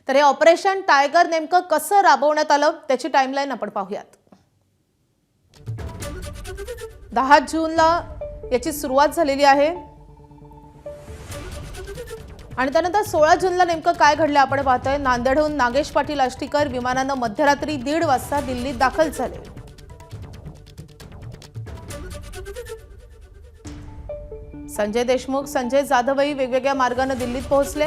तर हे operation tiger नेमकं कसं राबवण्यात आलं त्याची टाइमलाईन आपण पाहूयात। 10 जूनला याची सुरुवात झालेली आहे आणि त्यानंतर 16 जूनला नेमकं काय घडलं आपण पाहतोय। नांदेडहून नागेश पाटील आष्टीकर विमानानं मध्यरात्री 1:30 वाजता दिल्लीत दाखल झाले। संजय देशमुख, संजय जाधवही वेगवेगळ्या मार्गाने दिल्लीत पोहोचले।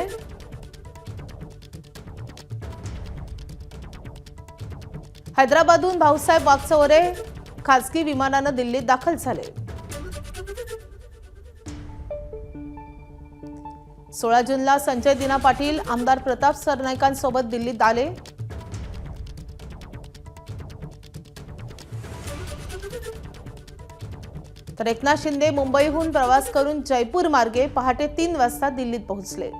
हैदराबादहून भाऊसाहेब वागचौरे खासगी विमानानं दिल्लीत दाखल झाले। 16 जूनला संजय दिना पाटील आमदार प्रताप सरनाईकांसोबत दिल्लीत आले। तर एकनाथ शिंदे मुंबईहून प्रवास करून जयपूर मार्गे पहाटे 3 वाजता दिल्लीत पोहोचले।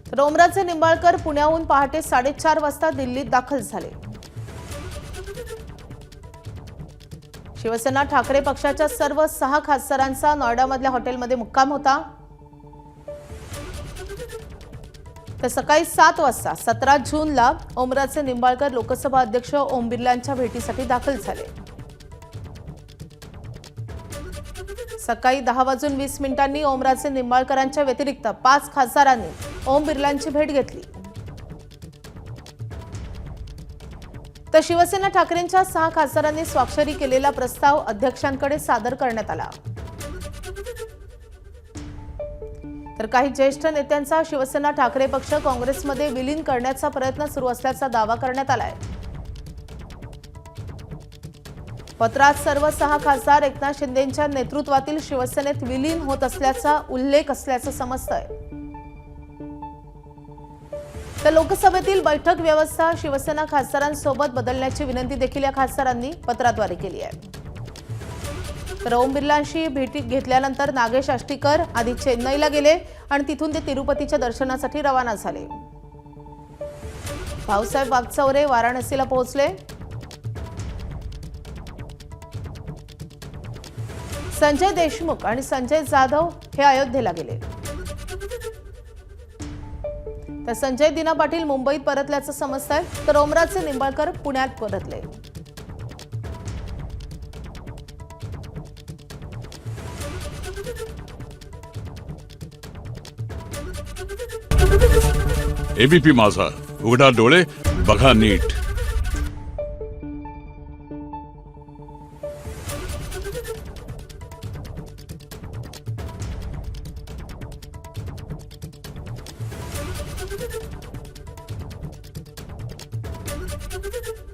तर ओमराजे निंबाळकर पुण्याहून पहाटे 4:30 वाजता दिल्लीत दाखल झाले। शिवसेना ठाकरे पक्षाच्या सर्व 6 खासदारांचा नोएडामधल्या हॉटेलमध्ये मुक्काम होता। तर सकाळी 7 वाजता 17 जूनला ओमराजे निंबाळकर लोकसभा अध्यक्ष ओम बिर्लांच्या भेटीसाठी दाखल झाले। सकाळी 10:20 ओमराजे निंबाळकरांच्या व्यतिरिक्त 5 खासदारांनी ओम बिर्लांची भेट घेतली। तर शिवसेना ठाकरेंच्या 6 खासदारांनी स्वाक्षरी केलेला प्रस्ताव अध्यक्षांकडे सादर करण्यात आला। तर काही ज्येष्ठ नेत्यांचा शिवसेना ठाकरे पक्ष काँग्रेसमध्ये विलीन करण्याचा प्रयत्न सुरू असल्याचा दावा करण्यात आलाय। पत्रात सर्व 6 खासदार एकनाथ शिंदेंच्या नेतृत्वातील शिवसेनेत विलीन होत असल्याचा उल्लेख असल्याचं समजतंय। तर लोकसभेतील बैठक व्यवस्था शिवसेना खासदारांसोबत बदलण्याची विनंती देखील या खासदारांनी पत्राद्वारे केली आहे। तर ओम बिर्लांशी भेटी घेतल्यानंतर नागेश आष्टीकर आधी चेन्नईला गेले आणि तिथून ते तिरुपतीच्या दर्शनासाठी रवाना झाले। भाऊसाहेब वागचौरे वाराणसीला पोहोचले। संजय देशमुख आणि संजय जाधव हे अयोध्येला गेले। तर संजय दिना पाटील मुंबईत परतल्याचं समजतंय। तर ओमराजे निंबाळकर पुण्यात परतले। एबीपी माझा, उघडा डोळे बघा नीट। Thank you.